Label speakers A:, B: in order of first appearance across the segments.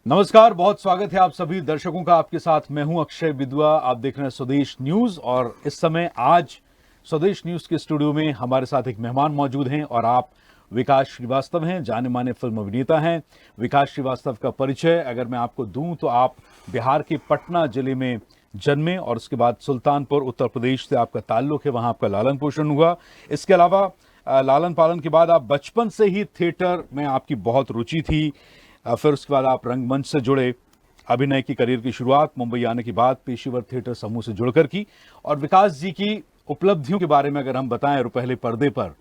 A: नमस्कार, बहुत स्वागत है आप सभी दर्शकों का। आपके साथ मैं हूं अक्षय विद्वा। आप देख रहे हैं स्वदेश न्यूज और इस समय आज स्वदेश न्यूज के स्टूडियो में हमारे साथ एक मेहमान मौजूद हैं और आप विकास श्रीवास्तव हैं, जाने माने फिल्म अभिनेता हैं। विकास श्रीवास्तव का परिचय अगर मैं आपको दूं तो आप बिहार के पटना जिले में जन्मे और उसके बाद सुल्तानपुर उत्तर प्रदेश से आपका ताल्लुक है, वहां आपका लालन पोषण हुआ। इसके अलावा लालन पालन के बाद आप बचपन से ही थिएटर में आपकी बहुत रुचि थी। फिर उसके बाद आप रंगमंच से जुड़े, अभिनय की करियर की शुरुआत मुंबई आने के बाद पेशेवर थिएटर समूह से जुड़कर की। और विकास जी की उपलब्धियों के बारे में अगर हम बताएं पहले पर्दे पर,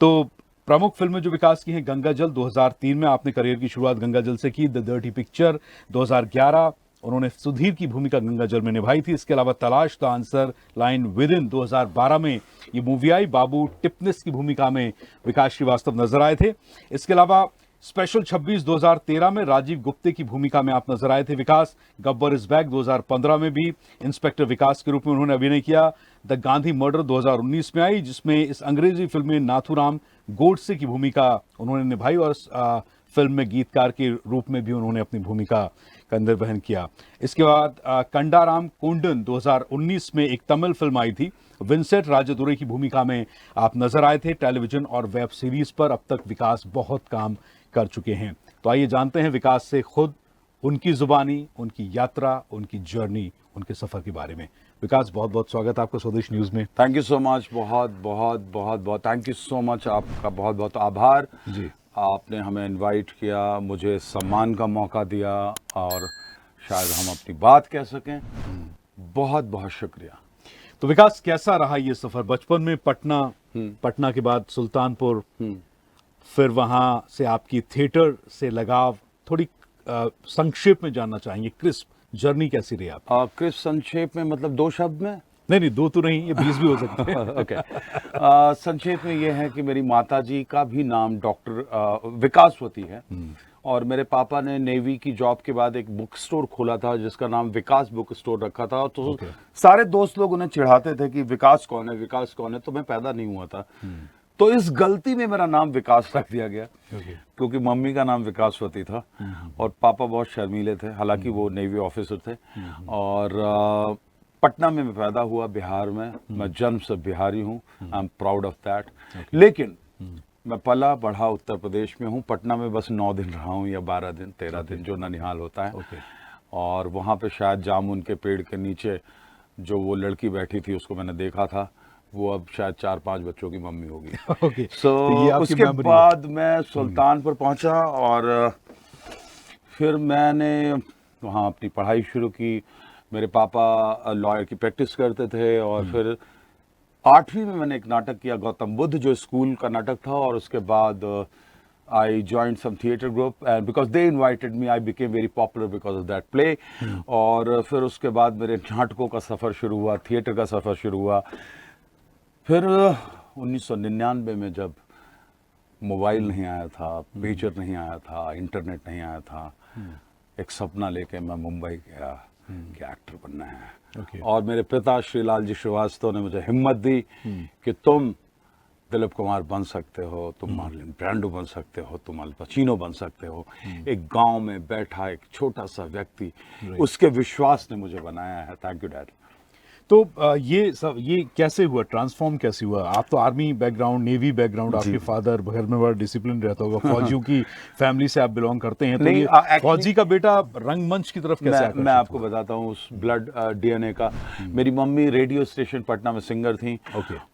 A: तो प्रमुख फिल्में जो विकास की हैं, गंगा जल 2003 में आपने करियर की शुरुआत गंगा जल से की। द डर्टी पिक्चर 2011 उन्होंने सुधीर की भूमिका गंगा जल में निभाई थी। इसके अलावा तलाश the answer line with in 2012 में ये मूवी आई। बाबू टिपनिस की भूमिका में विकास श्रीवास्तव नजर आए थे। इसके अलावा स्पेशल 26 2013 में राजीव गुप्ते की भूमिका में आप नजर आए थे विकास। गब्बर इज बैक 2015 में भी इंस्पेक्टर विकास के रूप में उन्होंने अभिनय किया। द गांधी मर्डर 2019 में आई, जिसमें इस अंग्रेजी फिल्म में नाथूराम गोडसे की भूमिका उन्होंने निभाई और फिल्म में गीतकार के रूप में भी उन्होंने अपनी भूमिका का निर्वहन किया। इसके बाद कंडाराम कोंडन 2019 में एक तमिल फिल्म आई थी। विंसेंट राजदुरै की भूमिका में आप नजर आए थे। टेलीविजन और वेब सीरीज पर अब तक विकास बहुत काम कर चुके हैं। तो आइए जानते हैं विकास से खुद उनकी जुबानी, उनकी यात्रा, उनकी जर्नी, उनके सफर के बारे में। विकास, बहुत बहुत स्वागत है आपका स्वदेश न्यूज में।
B: Thank you so much. बहुत बहुत बहुत बहुत थैंक यू सो मच। आपका बहुत बहुत आभार
A: जी।
B: आपने हमें इनवाइट किया, मुझे सम्मान का मौका दिया और शायद हम अपनी बात कह सकें। बहुत बहुत शुक्रिया।
A: तो विकास, कैसा रहा ये सफर? बचपन में पटना के बाद सुल्तानपुर, फिर वहां से आपकी थिएटर से लगाव, थोड़ी संक्षेप में जानना चाहेंगे। क्रिस्प जर्नी कैसी रही आप?
B: क्रिस्प संक्षेप में मतलब 2 शब्द में?
A: नहीं, 2 तो नहीं, ये 20 भी हो सकते हैं।
B: ओके। संक्षेप में ये है कि मेरी माताजी का भी नाम डॉक्टर विकासवती है और मेरे पापा ने नेवी की जॉब के बाद एक बुक स्टोर खोला था जिसका नाम विकास बुक स्टोर रखा था। तो सारे दोस्त लोग उन्हें चिढ़ाते थे कि विकास कौन है, विकास कौन है। तो मैं पैदा नहीं हुआ था, तो इस गलती में मेरा नाम विकास रख दिया गया क्योंकि मम्मी का नाम विकासवती था और पापा बहुत शर्मीले थे, हालांकि वो नेवी ऑफिसर थे। और पटना में मैं पैदा हुआ, बिहार में। मैं जन्म से बिहारी हूँ। I am proud of that. लेकिन मैं पला बढ़ा उत्तर प्रदेश में हूँ। पटना में बस 9 दिन रहा हूँ या 12 दिन 13 दिन, जो ननिहाल होता है। और वहाँ पे शायद जामुन के पेड़ के नीचे जो वो लड़की बैठी थी उसको मैंने देखा था। वो अब शायद 4-5 बच्चों की मम्मी होगी। उसके बाद मैं सुल्तानपुर पहुंचा और फिर मैंने वहाँ अपनी पढ़ाई शुरू की। मेरे पापा लॉयर की प्रैक्टिस करते थे और फिर 8वीं में मैंने एक नाटक किया, गौतम बुद्ध, जो स्कूल का नाटक था। और उसके बाद I joined some theatre group and because they invited me I became very popular because of that play. और फिर उसके बाद मेरे नाटकों का सफ़र शुरू हुआ, थिएटर का सफ़र शुरू हुआ। फिर 1999 में जब मोबाइल नहीं आया था, पेजर नहीं आया था, इंटरनेट नहीं आया था, एक सपना लेके मैं मुंबई गया कि एक्टर बनना है। और मेरे पिता श्रीलाल जी श्रीवास्तव ने मुझे हिम्मत दी कि तुम दिलीप कुमार बन सकते हो, तुम मार्लिन ब्रांडो बन सकते हो, तुम अल पचीनो बन सकते हो। एक गांव में बैठा एक छोटा सा व्यक्ति, उसके विश्वास ने मुझे बनाया है। Thank you dad.
A: तो ये कैसे हुआ, ट्रांसफॉर्म कैसे हुआ? आप तो आर्मी बैकग्राउंड, नेवी बैकग्राउंड, आपके फादर घर में बड़ा डिसिप्लिन रहता होगा, फौजियों की फैमिली से आप बिलोंग करते हैं, तो ये फौजी का बेटा रंगमंच की तरफ कैसे आकर्षित?
B: मैं आपको बताता हूँ उस ब्लड डीएनए का। मेरी मम्मी रेडियो स्टेशन पटना में सिंगर थी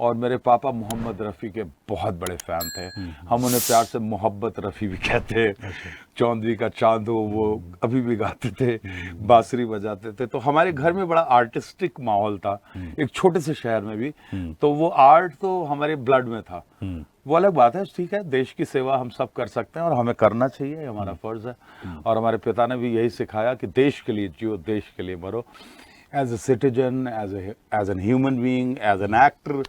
B: और मेरे पापा मोहम्मद रफ़ी के बहुत बड़े फैन थे। हम उन्हें प्यार से मोहब्बत रफ़ी भी कहते हैं। चौंदवी का चांदो वो अभी भी गाते थे, बांसुरी बजाते थे। तो हमारे घर में बड़ा आर्टिस्टिक माहौल था, एक छोटे से शहर में भी। तो वो आर्ट तो हमारे ब्लड में था। वो अलग बात है, ठीक है, देश की सेवा हम सब कर सकते हैं और हमें करना चाहिए, हमारा फर्ज है। और हमारे पिता ने भी यही सिखाया कि देश के लिए जियो, देश के लिए मरो। As a citizen, as an human being, as an actor,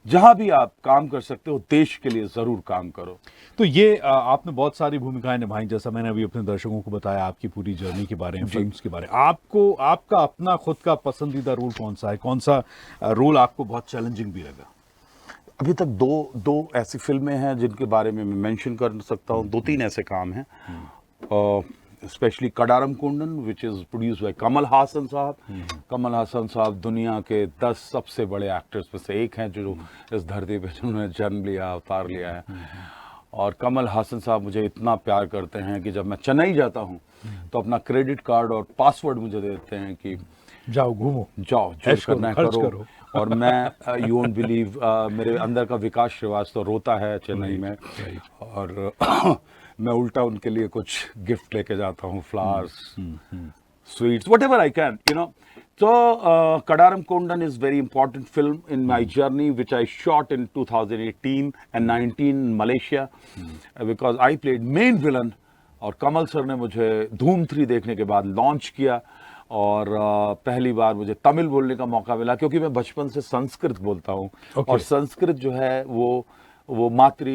B: जहां भी आप काम कर सकते हो, देश के लिए जरूर काम करो।
A: तो ये आपने बहुत सारी भूमिकाएं निभाई, जैसा मैंने अभी अपने दर्शकों को बताया आपकी पूरी जर्नी के बारे में, फिल्म्स के बारे में। आपको आपका अपना खुद का पसंदीदा रोल कौन सा है? कौन सा रोल आपको बहुत चैलेंजिंग भी लगा?
B: अभी तक दो ऐसी फिल्में हैं जिनके बारे में मैं मेंशन कर सकता हूँ। 2-3 ऐसे काम हैं। Specially Kadaram Kondan which is produce by Kamal Haasan साहब। कमल हासन साहब दुनिया के 10 सबसे बड़े एक्टर्स में से एक हैं जो इस धरती पे जिन्होंने जन्म लिया, अवतार लिया है। और कमल हासन साहब मुझे इतना प्यार करते हैं कि जब मैं चेन्नई जाता हूँ तो अपना क्रेडिट कार्ड और पासवर्ड मुझे देते हैं कि
A: जाओ घूमो,
B: जाओ जो करना है करो। और मैं यू वोंट बिलीव मेरे अंदर का विकास श्रीवास्तव रोता है चेन्नई में, और मैं उल्टा उनके लिए कुछ गिफ्ट लेके जाता हूँ, flowers, sweets, whatever I can, you know. So, Kadaram Kondan is very important film in my journey, which I shot in 2018 and 19 in Malaysia, because I played main villain. और कमल सर ने मुझे धूम 3 देखने के बाद लॉन्च किया, और पहली बार मुझे तमिल बोलने का मौका मिला, क्योंकि मैं बचपन से संस्कृत बोलता हूँ। और संस्कृत जो है वो मातृ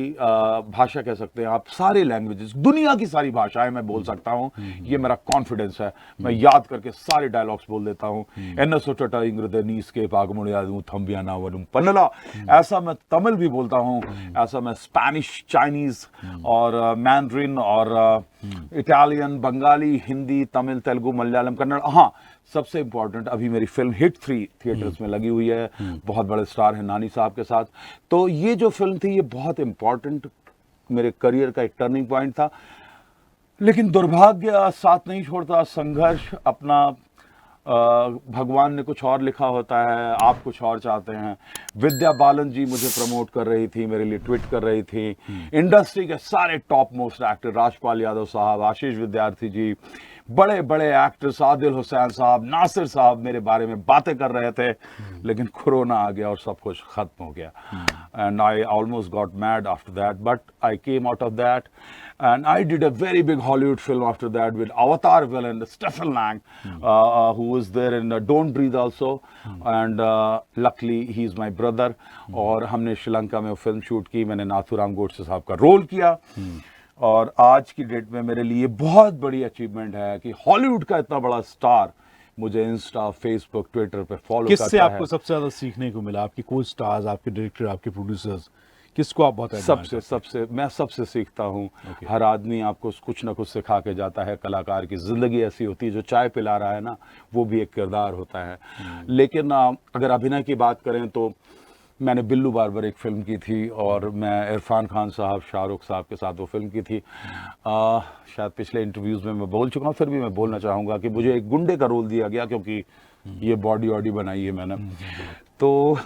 B: भाषा कह सकते हैं आप, सारे लैंग्वेजेस, दुनिया की सारी भाषाएं मैं बोल सकता हूँ। ये मेरा कॉन्फिडेंस है, मैं याद करके सारे डायलॉग्स बोल देता हूँ। एनसोटटा इंग्रदनीस के पागमुड़ियादू थम्बियाना वनुम पन्नला, ऐसा मैं तमिल भी बोलता हूँ, ऐसा मैं स्पेनिश, चाइनीज और मैंड्रिन और इटालियन, बंगाली, हिंदी, तमिल, तेलुगु, मलयालम, कन्नड़। हाँ, सबसे इंपॉर्टेंट, अभी मेरी फिल्म हिट 3 थिएटर्स में लगी हुई है, बहुत बड़े स्टार हैं नानी साहब के साथ। तो ये जो फिल्म थी ये बहुत इंपॉर्टेंट मेरे करियर का एक टर्निंग पॉइंट था। लेकिन दुर्भाग्य साथ नहीं छोड़ता, संघर्ष अपना, भगवान ने कुछ और लिखा होता है, आप कुछ और चाहते हैं। विद्या बालन जी मुझे प्रमोट कर रही थी, मेरे लिए ट्वीट कर रही थी। इंडस्ट्री के सारे top most actor, Rajpal Yadav साहब, आशीष विद्यार्थी जी, बड़े बड़े एक्टर्स, आदिल हुसैन साहब, नासिर साहब मेरे बारे में बातें कर रहे थे। लेकिन कोरोना आ गया और सब कुछ खत्म हो गया। And I almost got mad after that, but I came out of that and I did a very big Hollywood film after that with Avatar villain Stephen Lang, who was there in Don't Breathe also, and luckily he is my brother। और हमने श्रीलंका में वो film shoot की, मैंने नाथुराम गोडसे साहब का role किया। और आज की डेट में मेरे लिए बहुत बड़ी अचीवमेंट है कि हॉलीवुड का इतना बड़ा स्टार मुझे इंस्टा, फेसबुक, ट्विटर पे फॉलो करता है।
A: किससे आपको सबसे ज्यादा सीखने को मिला? आपके को स्टार्स, आपके डायरेक्टर, आपके प्रोड्यूसर्स, किसको आप बहुत
B: मैं सबसे सीखता हूँ। हर आदमी आपको कुछ ना कुछ सिखा के जाता है। कलाकार की जिंदगी ऐसी होती है, जो चाय पिला रहा है ना, वो भी एक किरदार होता है। लेकिन अगर अभिनय की बात करें तो मैंने बिल्लू बार्बर एक फिल्म की थी, और मैं इरफान खान साहब, शाहरुख साहब के साथ वो फिल्म की थी। शायद पिछले इंटरव्यूज में मैं बोल चुका हूँ, फिर भी मैं बोलना चाहूँगा कि मुझे एक गुंडे का रोल दिया गया, क्योंकि ये बॉडी वॉडी बनाई है मैंने तो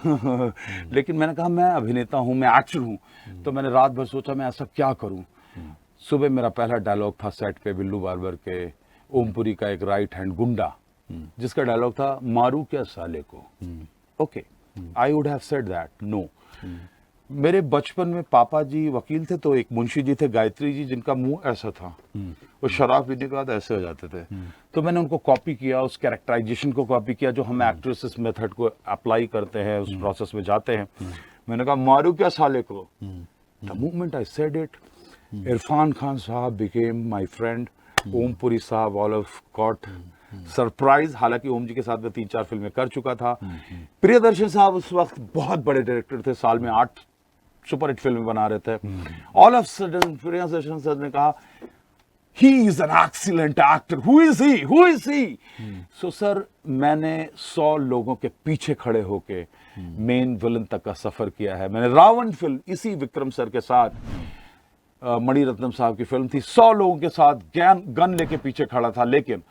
B: लेकिन मैंने कहा मैं अभिनेता हूँ, मैं एक्टर हूँ। तो मैंने रात भर सोचा मैं ऐसा क्या करूँ। सुबह मेरा पहला डायलॉग था सेट पे बिल्लू बार्बर के, ओमपुरी का एक राइट हैंड गुंडा, जिसका डायलॉग था मारू क्या साले को। Okay, I would have said that no. मेरे बचपन में पापा जी वकील थे, तो एक मुंशी जी थे गायत्री जी, जिनका मुंह ऐसा था, वो शराब पीने के बाद ऐसे हो जाते थे। तो मैंने उनको कॉपी किया, उस कैरेक्टराइजेशन को कॉपी किया जो हम एक्टर्स इस मेथड को अप्लाई करते हैं, उस प्रोसेस में जाते हैं। मैंने कहा मारू क्या साले को। The moment I said it, Irfan Khan साहब बिकेम माय फ्रेंड, ओमपुरी साहब ऑल ऑफ गॉट सरप्राइज। हालांकि ओम जी के साथ मैं 3-4 फिल्में कर चुका था। प्रियदर्शन साहब उस वक्त बहुत बड़े डायरेक्टर थे, साल में 8 सुपरहिट फिल्में बना रहे थे। All of sudden Priyadarshan sir ने कहा he is an excellent actor, who is he? So sir, मैंने 100 लोगों के पीछे खड़े होके मेन विलन तक का सफर किया है। मैंने रावण फिल्म इसी विक्रम सर के साथ, मणिरत्नम साहब की फिल्म थी, 100 लोगों के साथ गन लेके पीछे खड़ा था। लेकिन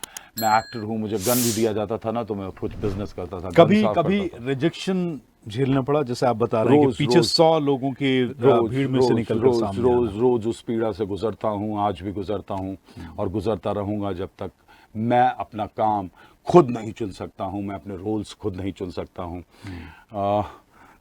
B: मैं एक्टर हूँ, मुझे गन भी दिया जाता था ना, तो मैं कुछ बिजनेस करता था।
A: कभी रिजेक्शन झेलना पड़ा, जैसे आप बता रहे हैं कि पीछे 100 लोगों की भीड़ में से निकल कर सामने
B: रोज उस पीड़ा से गुजरता हूँ, आज भी गुजरता हूँ और गुजरता रहूंगा जब तक मैं अपना काम खुद नहीं चुन सकता हूँ, मैं अपने रोल्स खुद नहीं चुन सकता हूँ।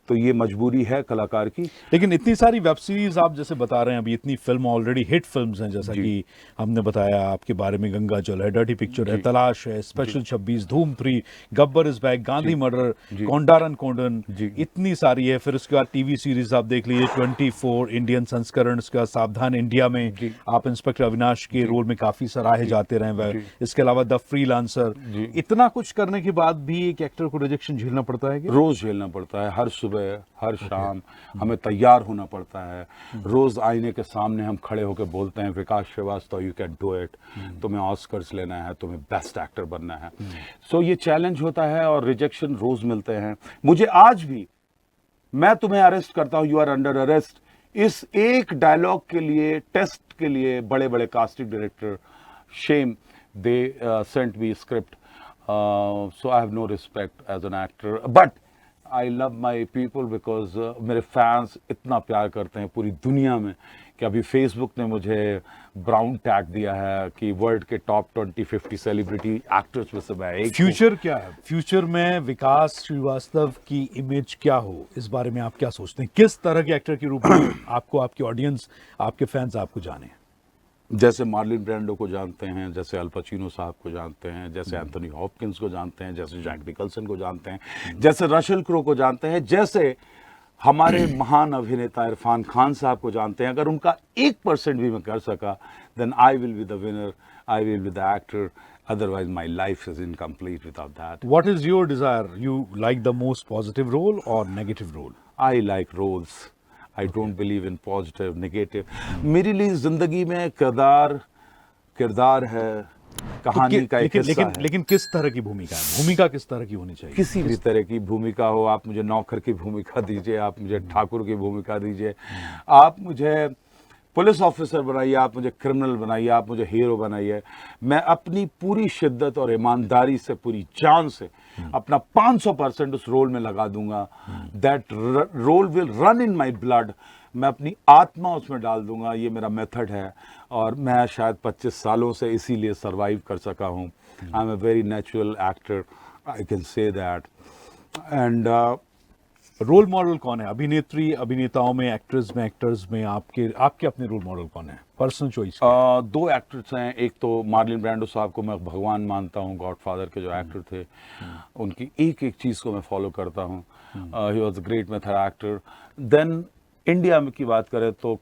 B: तो ये मजबूरी है कलाकार की।
A: लेकिन इतनी सारी वेब सीरीज आप जैसे बता रहे हैं, अभी इतनी फिल्म ऑलरेडी हिट फिल्म्स हैं, जैसा कि हमने बताया आपके बारे में, गंगा जल है, डर्टी पिक्चर है, तलाश है, special 26, Dhoom 3, Gabbar is back, Gandhi murder, Kadaram Kondan, इतनी सारी है। फिर उसके बाद टीवी सीरीज आप देख लीजिए 24 इंडियन संस्करण, उसके बाद सावधान इंडिया में आप इंस्पेक्टर अविनाश के रोल में काफी सराहे जाते रहे। इसके अलावा द फ्रीलांसर। इतना कुछ करने के बाद भी एक एक्टर को रिजेक्शन झेलना पड़ता है?
B: रोज झेलना पड़ता है, हर सुबह सुबह हर शाम हमें तैयार होना पड़ता है। रोज आईने के सामने हम खड़े होकर बोलते हैं Vikas Srivastava you can do it, तुम्हें ऑस्कर्स लेना है, तुम्हें बेस्ट एक्टर बनना है। सो ये चैलेंज होता है और रिजेक्शन रोज मिलते हैं। मुझे आज भी, मैं तुम्हें अरेस्ट करता हूं, यू आर अंडर अरेस्ट, इस एक डायलॉग के लिए, टेस्ट के लिए बड़े बड़े casting director, shame, they sent me script, so I have no respect as an actor, but I love my people because मेरे फैंस इतना प्यार करते हैं पूरी दुनिया में कि अभी फेसबुक ने मुझे ब्राउन टैग दिया है कि वर्ल्ड के टॉप 20-50 सेलिब्रिटी एक्टर्स में से मैं एक हूं।
A: फ्यूचर क्या है? फ्यूचर में विकास श्रीवास्तव की इमेज क्या हो, इस बारे में आप क्या सोचते हैं? किस तरह के एक्टर के रूप में आपको आपकी ऑडियंस, आपके फैंस आपको जाने?
B: जैसे मार्लिन ब्रांडो को जानते हैं, जैसे अल पचिनो साहब को जानते हैं, जैसे एंथनी हॉपकिंस को जानते हैं, जैसे जैक निकल्सन को जानते हैं, जैसे रशल क्रो को जानते हैं, जैसे हमारे महान अभिनेता इरफान खान साहब को जानते हैं। अगर उनका 1% भी मैं कर सका, then I will be the winner, I will be the actor, otherwise my life is incomplete without that.
A: What is your desire? You like the most positive role or negative role?
B: I like roles. I don't believe in positive, negative. मेरे लिए जिंदगी में किरदार है, कहानी का एक हिस्सा है।
A: लेकिन किस तरह की भूमिका है? भूमिका किस तरह की होनी चाहिए?
B: किसी भी तरह की भूमिका हो, आप मुझे नौकर की भूमिका दीजिए, आप मुझे ठाकुर की भूमिका दीजिए, आप मुझे पुलिस ऑफिसर बनाइए, आप मुझे क्रिमिनल बनाइए, आप मुझे हीरो बनाइए, मैं अपनी पूरी शिद्दत और ईमानदारी से, पूरी जान से अपना 500% उस रोल में लगा दूंगा। That role will run in my blood, मैं अपनी आत्मा उसमें डाल दूंगा। ये मेरा मेथड है और मैं शायद 25 सालों से इसीलिए सर्वाइव कर सका हूँ। I am a very natural actor, I can say that. And
A: role model कौन है? अभिनेत्री, अभिनेताओं में, एक्टर्स में आपके अपने रोल मॉडल कौन है? Personal choice.
B: 2 एक्टर्स हैं। एक तो मार्लिन ब्रांडो साहब को मैं भगवान मानता हूँ, गॉडफादर के जो एक्टर थे, उनकी एक एक चीज़ को मैं फॉलो करता हूँ। He was a great method actor. Then India में की बात करें तो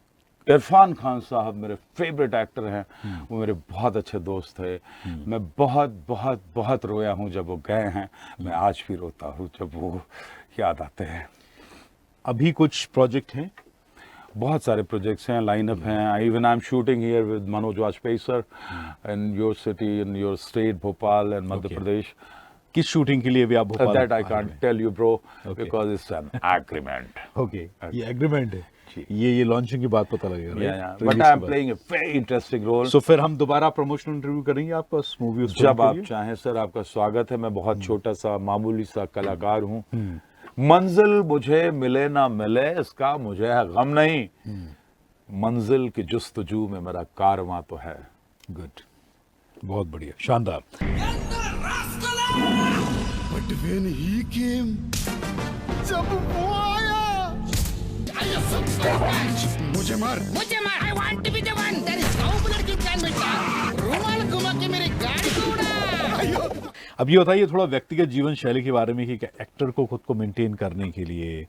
B: इरफान खान साहब मेरे फेवरेट एक्टर हैं। वो मेरे बहुत अच्छे दोस्त थे। मैं बहुत बहुत बहुत रोया हूँ जब वो गए हैं। मैं आज भी रोता हूँ जब वो याद आते हैं।
A: अभी कुछ प्रोजेक्ट हैं?
B: बहुत सारे प्रोजेक्ट्स हैं, लाइनअप हैं। Even I am shooting here with Manoj Vajpayee sir in your city, in your state Bhopal and Madhya Pradesh.
A: किस शूटिंग के लिए भी आप Bhopal?
B: That I can't tell you bro because it's an agreement.
A: Okay, ये एग्रीमेंट है। ये लॉन्चिंग की बात पता लगेगा।
B: But I am playing a very interesting role.
A: So फिर हम दोबारा प्रमोशनल इंटरव्यू करेंगे आपका उस मूवी?
B: जब आप चाहें सर, आपका स्वागत है। मैं बहुत छोटा सा मामूली सा कलाकार हूँ। मंजिल मुझे मिले ना मिले इसका मुझे है गम नहीं, मंजिल की जुस्तजू में मेरा कारवां तो है।
A: गुड, बहुत बढ़िया, शानदार।
C: But when he came, जब वो आया, मुझे मार।
D: I want to be the one that is how लड़की जान बेटा रुमाल घुमा के मेरे गाड़ी को उड़ा।
A: अब ये बताइए थोड़ा व्यक्तिगत जीवन शैली के बारे में कि एक्टर को खुद को मेंटेन करने के लिए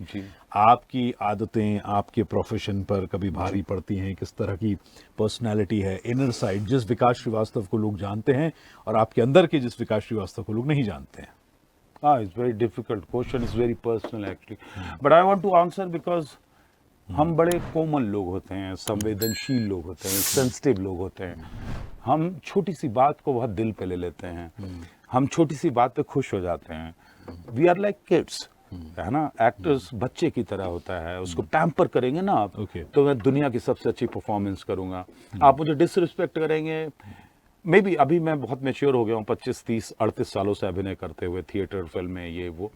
A: आपकी आदतें आपके प्रोफेशन पर कभी भारी पड़ती हैं? किस तरह की पर्सनालिटी है, इनर साइड, जिस विकास श्रीवास्तव को लोग जानते हैं और आपके अंदर के जिस विकास श्रीवास्तव को लोग नहीं जानते हैं?
B: It's very difficult question. It's very personal actually. But I want to answer because हम बड़े कोमल लोग होते हैं, संवेदनशील लोग होते हैं, सेंसिटिव लोग होते हैं। हम छोटी सी बात को बहुत दिल पे ले लेते हैं। हम छोटी सी बात पे खुश हो जाते हैं। वी आर लाइक किड्स, है ना। एक्टर्स बच्चे की तरह होता है, उसको पैम्पर करेंगे ना आप, तो मैं दुनिया की सबसे अच्छी परफॉर्मेंस करूंगा। आप मुझे डिसरिस्पेक्ट करेंगे, मे बी अभी मैं बहुत मैच्योर हो गया हूँ, 25, 30, 38 सालों से अभिनय करते हुए, थिएटर, फिल्में, ये वो।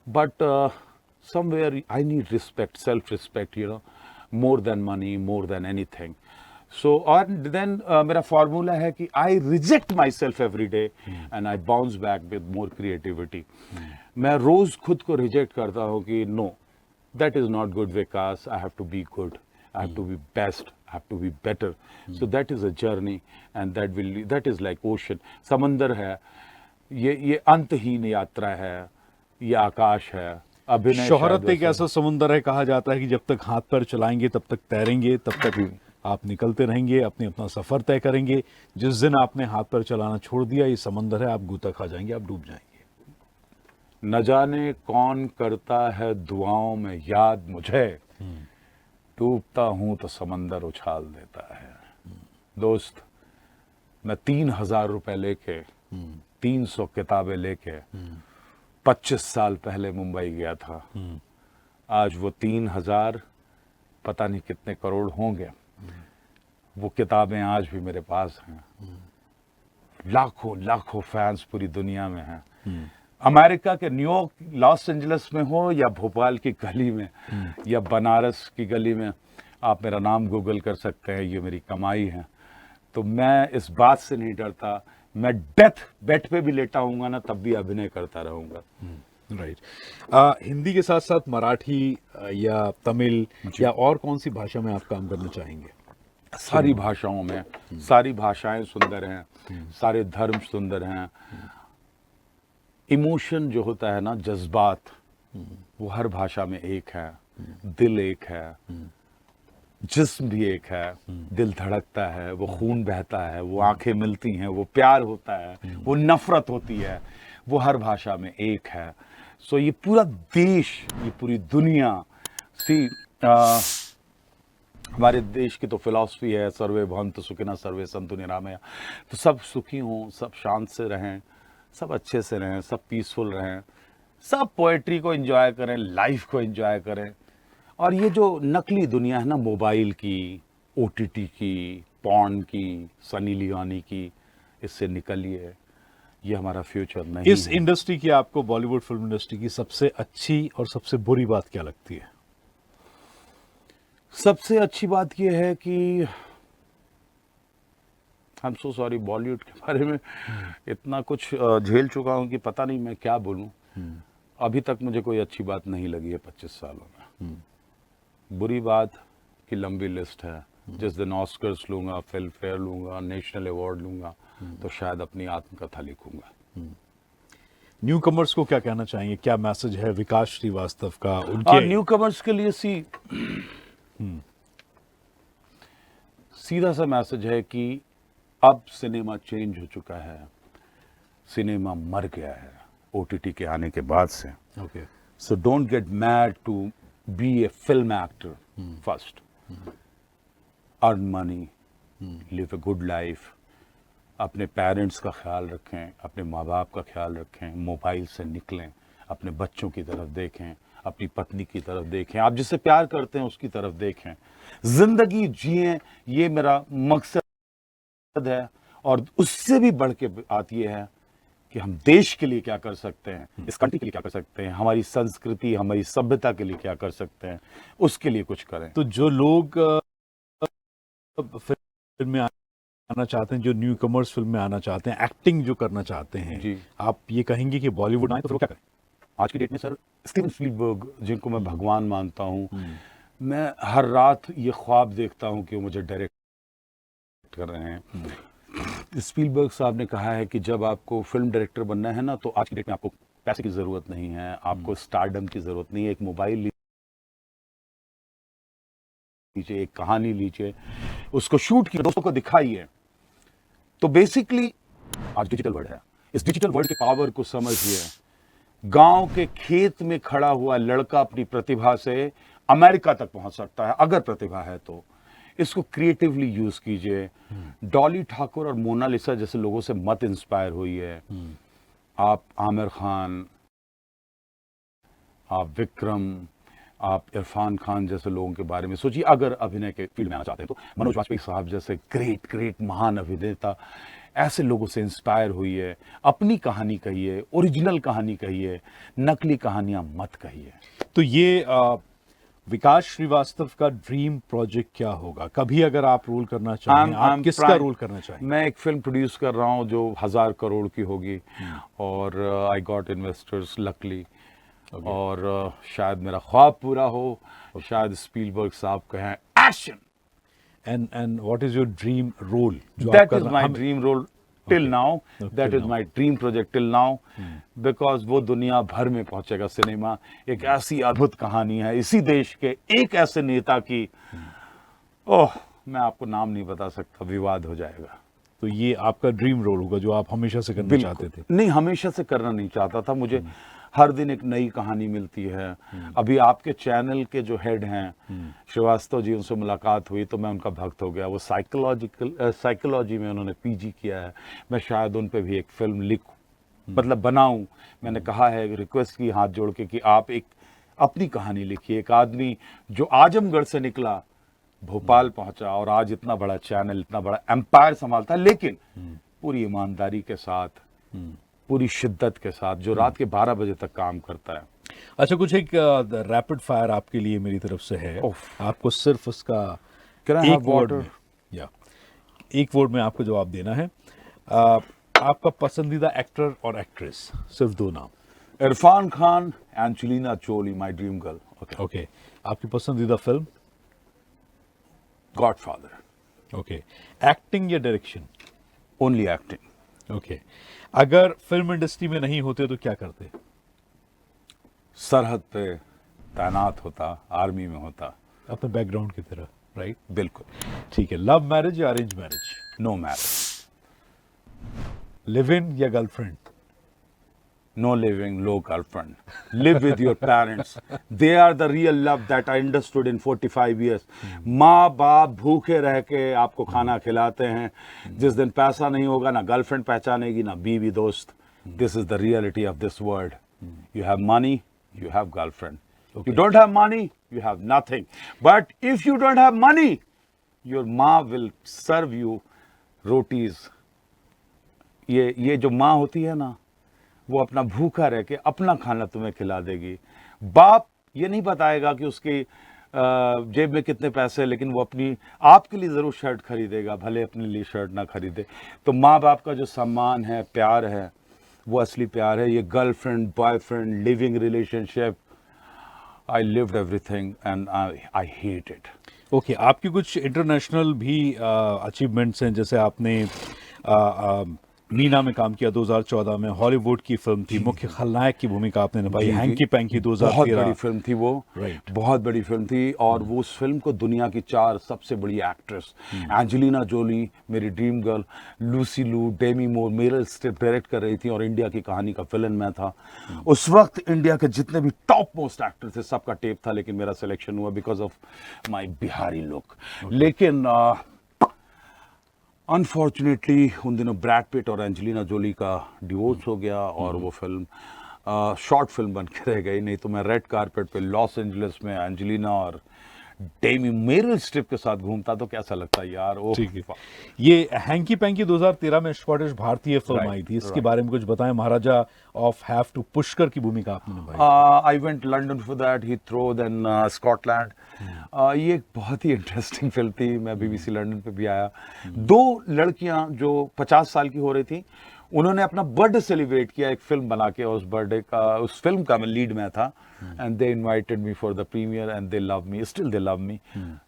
B: But somewhere I need respect, self respect, you know, more than money, more than anything. So और देन मेरा फॉर्मूला है कि I reject myself every day and I bounce back with more creativity. मैं रोज खुद को reject करता हूँ कि no, that is not good Vikas, I have to be good, I have to be best, I have to be better. So that is a journey and that is like ocean. समंदर है, ये अंतहीन यात्रा है, ये आकाश है। अभिनय
A: शोहरत एक ऐसा समुंदर है, कहा जाता है कि जब तक हाथ पैर चलाएंगे तब तक तैरेंगे, तब तक आप निकलते रहेंगे, अपना सफर तय करेंगे। जिस दिन आपने हाथ पैर चलाना छोड़ दिया, ये समंदर है, आप गोता खा जाएंगे, आप डूब जाएंगे।
B: न जाने कौन करता है दुआओं में याद मुझे, डूबता हूं तो समंदर उछाल देता है। दोस्त, मैं 3,000 रुपए लेके 300 किताबें लेके 25 साल पहले मुंबई गया था। आज वो 3,000 पता नहीं कितने करोड़ होंगे। वो किताबें आज भी मेरे पास हैं। लाखों लाखों फैंस पूरी दुनिया में हैं। अमेरिका के न्यूयॉर्क, लॉस एंजलिस में हो या भोपाल की गली में या बनारस की गली में, आप मेरा नाम गूगल कर सकते हैं। ये मेरी कमाई है। तो मैं इस बात से नहीं डरता। मैं डेथ बेड पे भी लेटा हूंगा ना, तब भी अभिनय करता रहूंगा।
A: राइट। हिंदी के साथ साथ मराठी या तमिल या और कौन सी भाषा में आप काम करना चाहेंगे?
B: सारी भाषाओं में, सारी भाषाएं सुंदर हैं, सारे धर्म सुंदर हैं। इमोशन जो होता है ना, जज्बात, वो हर भाषा में एक है। दिल एक है, जिस्म भी एक है। दिल धड़कता है, वो खून बहता है, वो आंखें मिलती हैं, वो प्यार होता है, वो नफरत होती है, वो हर भाषा में एक है। सो ये पूरा देश, ये पूरी दुनिया हमारे देश की तो फिलॉसफी है, सर्वे भवन्तु सुखिनः सर्वे सन्तु निरामया। तो सब सुखी हों, सब शांत से रहें, सब अच्छे से रहें, सब पीसफुल रहें, सब पोएट्री को एंजॉय करें, लाइफ को एंजॉय करें। और ये जो नकली दुनिया है ना, मोबाइल की, ओटीटी की, पॉर्न की, सनी लियोनी की, इससे निकलिए। ये हमारा फ्यूचर नहीं
A: इस
B: है।
A: इंडस्ट्री की, आपको बॉलीवुड फिल्म इंडस्ट्री की सबसे अच्छी और सबसे बुरी बात क्या लगती है?
B: सबसे अच्छी बात यह है कि I am so sorry, Bollywood के बारे में इतना कुछ झेल चुका हूं कि पता नहीं मैं क्या बोलूं। अभी तक मुझे कोई अच्छी बात नहीं लगी है 25 सालों में। बुरी बात की लंबी लिस्ट है। जिस दिन ऑस्कर्स लूंगा, फिल्म फेयर लूंगा, नेशनल अवार्ड लूंगा, तो शायद अपनी आत्मकथा लिखूंगा।
A: न्यू कमर्स को क्या कहना चाहेंगे? क्या मैसेज है विकास श्रीवास्तव का
B: और
A: उनके?
B: न्यू कमर्स के लिए सीधा सा मैसेज है कि अब सिनेमा चेंज हो चुका है। सिनेमा मर गया है ओटीटी के आने के बाद से।
A: Okay.
B: So don't get mad to be a film actor first. Earn money, live a good life, अपने पेरेंट्स का ख्याल रखें, अपने माँ बाप का ख्याल रखें, मोबाइल से निकलें, अपने बच्चों की तरफ देखें, अपनी पत्नी की तरफ देखें, आप जिससे प्यार करते हैं उसकी तरफ देखें, जिंदगी जिएं। ये मेरा मकसद है। और उससे भी बढ़ के बात यह है कि हम देश के लिए क्या कर सकते हैं, इस कंट्री के लिए क्या कर सकते हैं, हमारी संस्कृति, हमारी सभ्यता के लिए क्या कर सकते हैं, उसके लिए कुछ करें।
A: तो जो लोग फिल्म में आना चाहते हैं, जो न्यू कमर्स फिल्म में आना चाहते हैं, एक्टिंग जो करना चाहते हैं,
B: जी।
A: आप ये कहेंगे कि बॉलीवुड आए तो फिर क्या करें?
B: आज की डेट में सर, स्टीवन स्पीलबर्ग, जिनको मैं भगवान मानता हूँ, मैं हर रात ये ख्वाब देखता हूँ कि वो मुझे डायरेक्ट कर रहे हैं। स्पीलबर्ग साहब ने कहा है कि जब आपको फिल्म डायरेक्टर बनना है ना, तो आज की डेट में आपको पैसे की जरूरत नहीं है, आपको स्टारडम की जरूरत नहीं है। एक मोबाइल लीजिए, एक कहानी लीजिए, उसको शूट कीजिए, दोस्तों को दिखाइए। तो बेसिकली आज डिजिटल वर्ल्ड है। इस डिजिटल वर्ल्ड के पावर को समझिए। गांव के खेत में खड़ा हुआ लड़का अपनी प्रतिभा से अमेरिका तक पहुंच सकता है, अगर प्रतिभा है तो। इसको क्रिएटिवली यूज कीजिए। डॉली ठाकुर और मोनालिसा जैसे लोगों से मत इंस्पायर होइए। आप आमिर खान, आप विक्रम, आप इरफान खान जैसे लोगों के बारे में सोचिए। अगर अभिनय के फील्ड में आना चाहते हैं तो मनोज वाजपेयी साहब जैसे ग्रेट महान अभिनेता, ऐसे लोगों से इंस्पायर हुइए। अपनी कहानी कहिए, ओरिजिनल कहानी कहिए, नकली कहानियां मत कहिए।
A: तो ये विकास श्रीवास्तव का ड्रीम प्रोजेक्ट क्या होगा? कभी अगर आप रोल करना चाहें, आप किसका रोल करना चाहेंगे?
B: मैं एक फिल्म प्रोड्यूस कर रहा हूं जो 1000 करोड़ की होगी, और आई गॉट इन्वेस्टर्स लकली। और शायद मेरा ख्वाब पूरा हो, और शायद स्पीलबर्ग साहब कहें action.
A: And what is your dream role?
B: That is my dream role till now. That is my dream project till now. Because वो दुनिया भर में पहुंचेगा सिनेमा। एक ऐसी अद्भुत कहानी है इसी देश के एक ऐसे नेता की। ओह, मैं आपको नाम नहीं बता सकता, विवाद हो जाएगा।
A: तो ये आपका ड्रीम रोल होगा जो आप हमेशा से करना चाहते थे।
B: नहीं, हमेशा से करना नहीं चाहता था। मुझे हर दिन एक नई कहानी मिलती है। अभी आपके चैनल के जो हेड हैं श्रीवास्तव जी, उनसे मुलाकात हुई तो मैं उनका भक्त हो गया। वो साइकोलॉजी में उन्होंने पीजी किया है। मैं शायद उन पे भी एक फिल्म लिखूं, मतलब बनाऊं। मैंने कहा है, रिक्वेस्ट की हाथ जोड़ के कि आप एक अपनी कहानी लिखिए। एक आदमी जो आजमगढ़ से निकला, भोपाल पहुंचा और आज इतना बड़ा चैनल, इतना बड़ा एम्पायर संभालता है, लेकिन पूरी ईमानदारी के साथ, पूरी शिद्दत के साथ, जो रात के 12 बजे तक काम करता है।
A: अच्छा, कुछ एक रैपिड फायर आपके लिए मेरी तरफ से है। आपको सिर्फ उसका
B: Can I have
A: एक वर्ड
B: water?
A: में, या एक वर्ड में आपको जवाब देना है। आपका पसंदीदा एक्टर और एक्ट्रेस, सिर्फ 2 नाम।
B: Irfan Khan, Angelina Jolie, my dream girl. Okay.
A: Okay. आपकी पसंदीदा फिल्म?
B: गॉडफादर।
A: ओके। एक्टिंग या डायरेक्शन?
B: Only acting.
A: ओके। अगर फिल्म इंडस्ट्री में नहीं होते तो क्या करते?
B: सरहद पे तैनात होता, आर्मी में होता।
A: अपने बैकग्राउंड की तरह, राइट?
B: बिल्कुल।
A: ठीक है। लव मैरिज या arrange marriage?
B: No marriage.
A: Live in या girlfriend?
B: No living, no girlfriend. Live with your parents. They are the real love that I understood in 45 years. माँ बाप भूखे रह के आपको खाना खिलाते हैं। जिस दिन पैसा नहीं होगा, ना गर्लफ्रेंड पहचानेगी, ना बीवी दोस्त। This is the reality of this world. You have money, you have girlfriend. You don't have money, you have nothing. But if you don't have money, your माँ will serve you rotis. ये जो माँ होती है ना, वो अपना भूखा रह के अपना खाना तुम्हें खिला देगी। बाप ये नहीं बताएगा कि उसकी जेब में कितने पैसे हैं, लेकिन वो अपनी आपके लिए ज़रूर शर्ट खरीदेगा, भले अपने लिए शर्ट ना खरीदे। तो माँ बाप का जो सम्मान है, प्यार है, वो असली प्यार है। ये girlfriend, boyfriend, living relationship, I lived everything and I hate it.
A: Okay. आपकी कुछ इंटरनेशनल भी अचीवमेंट्स हैं, जैसे आपने मीना में काम किया 2014 में, हॉलीवुड की फिल्म थी, मुख्य खलनायक की भूमिका आपने निभाई, हैंकी पैंकी 2013।
B: बहुत बड़ी फिल्म थी वो,
A: राइट।
B: बहुत बड़ी फिल्म थी। और वो उस फिल्म को दुनिया की 4 सबसे बड़ी एक्ट्रेस, एंजेलिना जोली मेरी ड्रीम गर्ल, लूसी लू, डेमी मूर, मेरिल स्ट्रीप डायरेक्ट कर रही थी और इंडिया की कहानी का विलन मैं था। उस वक्त इंडिया के जितने भी टॉप मोस्ट एक्टर थे सबका टेप था, लेकिन मेरा सिलेक्शन हुआ because of my Bihari look. लेकिन अनफॉर्चुनेटली उन दिनों ब्रैड पिट और एंजेलिना जोली का डिवोर्स हो गया और वो फिल्म शॉर्ट फिल्म बन के रह गई। नहीं तो मैं रेड कारपेट पे लॉस एंजलिस में एंजेलिना और डेमी मेरिल स्ट्रिप के साथ घूमता तो कैसा लगता यार। ओ
A: ठीक है। ये हैंकी पैंकी 2013 में स्कॉटिश भारतीय फिल्म
B: Right,
A: आई थी, इसके बारे में कुछ बताएं। Maharaja of have to Pushkar की भूमिका आपने निभाई।
B: I went London for that, Heathrow, then Scotland. ये एक बहुत ही इंटरेस्टिंग फिल्म थी। मैं बीबीसी लंदन पे भी आया। 2 लड़कियां जो 50 साल की हो रही थी, उन्होंने अपना बर्थडे सेलिब्रेट किया एक फिल्म बना के, और उस बर्थडे का, उस फिल्म का मैं लीड में था। And they invited me for the premiere and they love me, still they love me.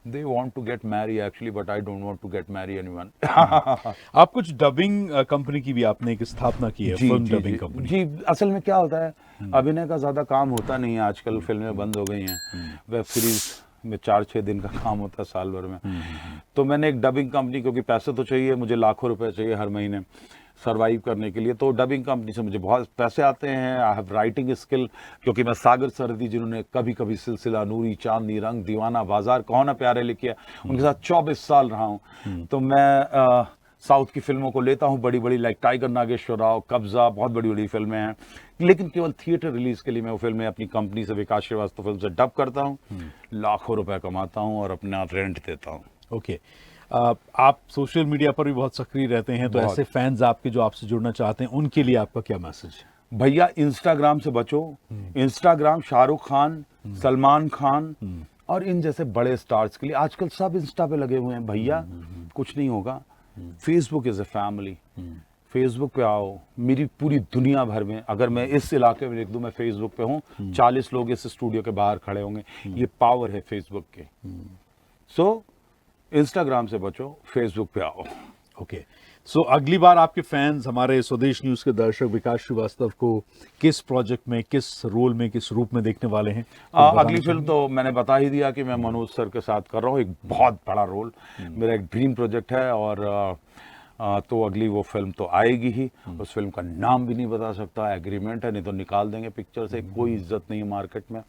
B: They want to get marry actually, but I don't want to get marry anyone.
A: आप कुछ dubbing company की भी आपने एक स्थापना की है, film dubbing company.
B: जी, असल में क्या होता है, अभिनय का ज्यादा काम होता नहीं है आजकल, फिल्में बंद हो गई हैं। वेब सीरीज में 4-6 दिन का काम होता है साल भर में। तो मैंने एक डबिंग कंपनी, क्योंकि पैसे तो चाहिए, मुझे लाखों रुपए चाहिए हर महीने सरवाइव करने के लिए, तो डबिंग कंपनी से मुझे बहुत पैसे आते हैं। आई हैव राइटिंग स्किल, क्योंकि मैं सागर सरदी, जिन्होंने कभी कभी सिलसिला, नूरी, चांदनी, रंग, दीवाना, बाजार, कौन ना प्यारे लिखिए, उनके साथ 24 साल रहा हूँ। तो मैं साउथ की फिल्मों को लेता हूँ, बड़ी बड़ी, लाइक टाइगर नागेश्वर राव, कब्जा, बहुत बड़ी बड़ी फिल्में हैं, लेकिन केवल थिएटर रिलीज के लिए मैं वो फिल्में अपनी कंपनी से, विकास श्रीवास्तव फिल्म से डब करता हूँ, लाखों रुपए कमाता हूँ और अपना रेंट देता हूँ।
A: ओके। आप सोशल मीडिया पर भी बहुत सक्रिय रहते हैं, तो
B: बहुत।
A: ऐसे फैंस आपके जो आपसे जुड़ना चाहते हैं, उनके लिए आपका क्या मैसेज है?
B: भैया, इंस्टाग्राम से बचो। इंस्टाग्राम शाहरुख खान, सलमान खान और इन जैसे बड़े स्टार्स के लिए, आजकल सब इंस्टा पे लगे हुए हैं भैया, कुछ नहीं होगा। Facebook is a family. Facebook पे आओ, मेरी पूरी दुनिया भर में, अगर मैं इस इलाके में लिख दूं मैं फेसबुक पे हूं, 40 लोग इस स्टूडियो के बाहर खड़े होंगे। ये पावर है फेसबुक के। सो इंस्टाग्राम से बचो, फेसबुक पे आओ।
A: ओके। सो अगली बार आपके फैंस, हमारे स्वदेश न्यूज के दर्शक विकास श्रीवास्तव को किस प्रोजेक्ट में, किस रोल में, किस रूप में देखने वाले हैं?
B: अगली फिल्म तो मैंने बता ही दिया कि मैं मनोज सर के साथ कर रहा हूँ, एक बहुत बड़ा रोल, मेरा एक ड्रीम प्रोजेक्ट है। और तो अगली वो फिल्म तो आएगी ही। उस फिल्म का नाम भी नहीं बता सकता, एग्रीमेंट है, नहीं तो निकाल देंगे पिक्चर से, कोई इज्जत नहीं है मार्केट में।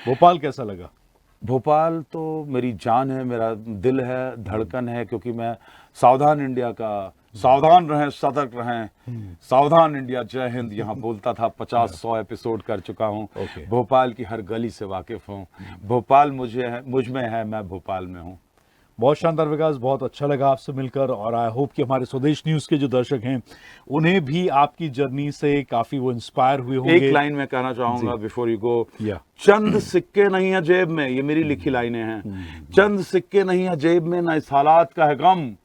A: भोपाल कैसा लगा?
B: भोपाल तो मेरी जान है, मेरा दिल है, धड़कन है, क्योंकि मैं सावधान इंडिया का सावधान रहें, सतर्क रहें, सावधान इंडिया, जय हिंद यहाँ बोलता था। 50-100 एपिसोड कर चुका हूँ।
A: Okay.
B: भोपाल की हर गली से वाकिफ हूँ। भोपाल मुझ में है, मैं भोपाल में हूँ।
A: बहुत शानदार विकास, बहुत अच्छा लगा आपसे मिलकर और आई होप कि हमारे स्वदेश न्यूज के जो दर्शक हैं उन्हें भी आपकी जर्नी से काफी वो इंस्पायर हुए होंगे।
B: एक लाइन मैं कहना चाहूंगा बिफोर यू गो।
A: या
B: चंद सिक्के नहीं है जेब में, ये मेरी लिखी लाइनें हैं। चंद सिक्के नहीं है जेब में, ना इस हालात का है गम,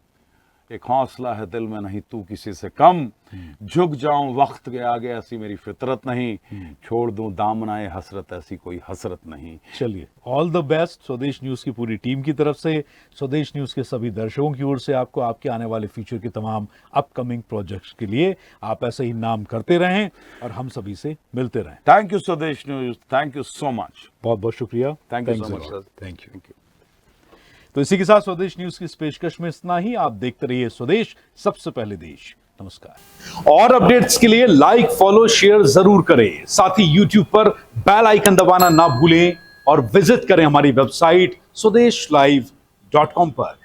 B: एक हौसला है दिल में, नहीं तू किसी से कम। झुक जाऊं वक्त के आगे, ऐसी मेरी फितरत नहीं, छोड़ दूं दामनाए हसरत, ऐसी कोई हसरत नहीं।
A: चलिए, ऑल द बेस्ट स्वदेश न्यूज की पूरी टीम की तरफ से, स्वदेश न्यूज के सभी दर्शकों की ओर से आपको आपके आने वाले फ्यूचर के तमाम अपकमिंग प्रोजेक्ट्स के लिए आप ऐसे ही नाम करते रहें और हम सभी से मिलते रहें।
B: थैंक यू स्वदेश news, thank you so much.
A: बहुत बहुत शुक्रिया।
B: Thank you so much sir.
A: Thank you. तो इसी के साथ स्वदेश न्यूज की इस पेशकश में इतना ही। आप देखते रहिए स्वदेश, सबसे पहले देश। नमस्कार। और अपडेट्स के लिए लाइक, फॉलो, शेयर जरूर करें। साथ ही यूट्यूब पर बेल आइकन दबाना ना भूलें और विजिट करें हमारी वेबसाइट swedeshlive.com पर।